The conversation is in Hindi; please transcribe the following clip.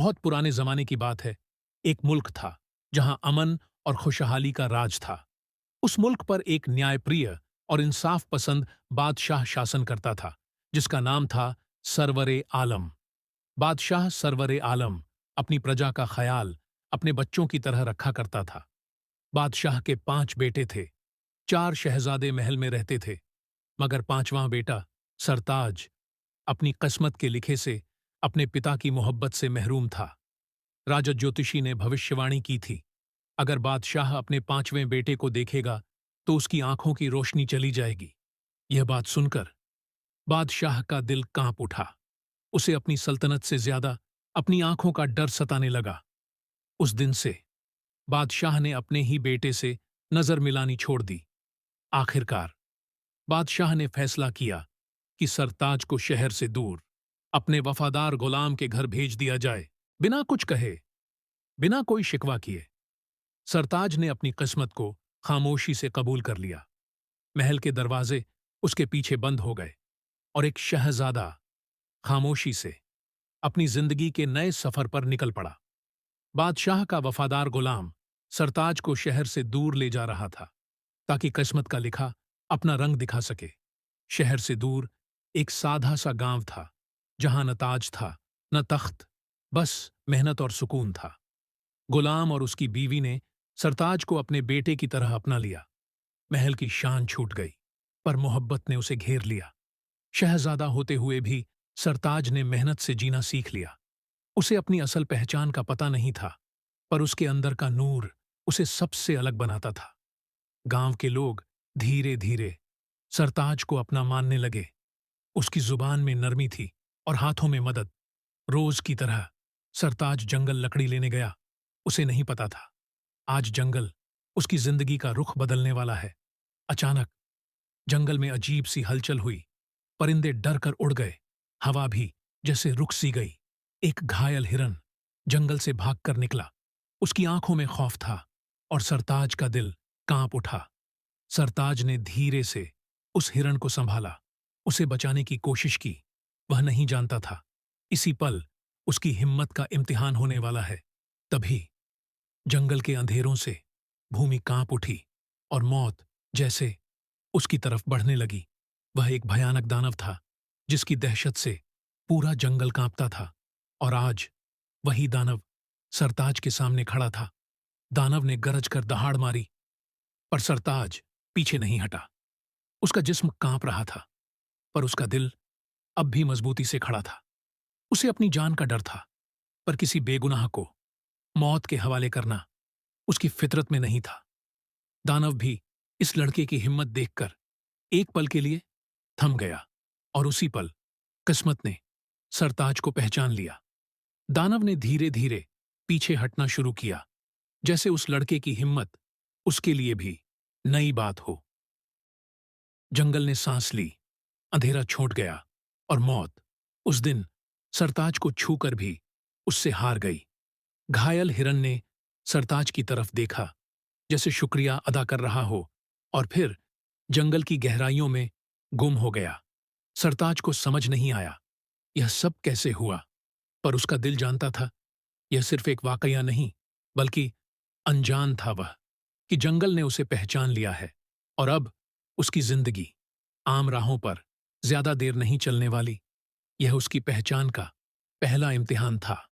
बहुत पुराने जमाने की बात है। एक मुल्क था जहां अमन और खुशहाली का राज था। उस मुल्क पर एक न्यायप्रिय और इंसाफ पसंद बादशाह शासन करता था, जिसका नाम था सरवरे आलम। बादशाह सरवरे आलम अपनी प्रजा का ख्याल अपने बच्चों की तरह रखा करता था। बादशाह के 5 बेटे थे। 4 शहजादे महल में रहते थे, मगर 5वां बेटा सरताज अपनी किस्मत के लिखे से अपने पिता की मोहब्बत से महरूम था। राजा ज्योतिषी ने भविष्यवाणी की थी, अगर बादशाह अपने 5वें बेटे को देखेगा तो उसकी आंखों की रोशनी चली जाएगी। यह बात सुनकर बादशाह का दिल कांप उठा। उसे अपनी सल्तनत से ज्यादा अपनी आंखों का डर सताने लगा। उस दिन से बादशाह ने अपने ही बेटे से नजर मिलानी छोड़ दी। आखिरकार बादशाह ने फैसला किया कि सरताज को शहर से दूर अपने वफादार गुलाम के घर भेज दिया जाए, बिना कुछ कहे, बिना कोई शिकवा किए। सरताज ने अपनी किस्मत को खामोशी से कबूल कर लिया। महल के दरवाजे उसके पीछे बंद हो गए और एक शहजादा खामोशी से अपनी जिंदगी के नए सफर पर निकल पड़ा। बादशाह का वफादार गुलाम सरताज को शहर से दूर ले जा रहा था, ताकि किस्मत का लिखा अपना रंग दिखा सके। शहर से दूर एक साधा सा गांव था, जहां न ताज था न तख्त, बस मेहनत और सुकून था। गुलाम और उसकी बीवी ने सरताज को अपने बेटे की तरह अपना लिया। महल की शान छूट गई, पर मोहब्बत ने उसे घेर लिया। शहजादा होते हुए भी सरताज ने मेहनत से जीना सीख लिया। उसे अपनी असल पहचान का पता नहीं था, पर उसके अंदर का नूर उसे सबसे अलग बनाता था। गांव के लोग धीरे धीरे सरताज को अपना मानने लगे। उसकी जुबान में नरमी थी और हाथों में मदद। रोज की तरह सरताज जंगल लकड़ी लेने गया। उसे नहीं पता था, आज जंगल उसकी जिंदगी का रुख बदलने वाला है। अचानक जंगल में अजीब सी हलचल हुई। परिंदे डर कर उड़ गए, हवा भी जैसे रुक सी गई। एक घायल हिरन जंगल से भागकर निकला। उसकी आंखों में खौफ था और सरताज का दिल कांप उठा। सरताज ने धीरे से उस हिरन को संभाला, उसे बचाने की कोशिश की। वह नहीं जानता था, इसी पल उसकी हिम्मत का इम्तिहान होने वाला है। तभी जंगल के अंधेरों से भूमि कांप उठी और मौत जैसे उसकी तरफ बढ़ने लगी। वह एक भयानक दानव था, जिसकी दहशत से पूरा जंगल कांपता था। और आज वही दानव सरताज के सामने खड़ा था। दानव ने गरज कर दहाड़ मारी, पर सरताज पीछे नहीं हटा। उसका जिस्म कांप रहा था, पर उसका दिल अब भी मजबूती से खड़ा था। उसे अपनी जान का डर था, पर किसी बेगुनाह को मौत के हवाले करना उसकी फितरत में नहीं था। दानव भी इस लड़के की हिम्मत देखकर एक पल के लिए थम गया, और उसी पल किस्मत ने सरताज को पहचान लिया। दानव ने धीरे धीरे पीछे हटना शुरू किया, जैसे उस लड़के की हिम्मत उसके लिए भी नई बात हो। जंगल ने सांस ली, अंधेरा छूट गया और मौत उस दिन सरताज को छूकर भी उससे हार गई। घायल हिरन ने सरताज की तरफ देखा, जैसे शुक्रिया अदा कर रहा हो, और फिर जंगल की गहराइयों में गुम हो गया। सरताज को समझ नहीं आया यह सब कैसे हुआ, पर उसका दिल जानता था यह सिर्फ एक वाकया नहीं, बल्कि अनजान था वह कि जंगल ने उसे पहचान लिया है, और अब उसकी जिंदगी आम राहों पर ज्यादा देर नहीं चलने वाली। यह उसकी पहचान का पहला इम्तिहान था।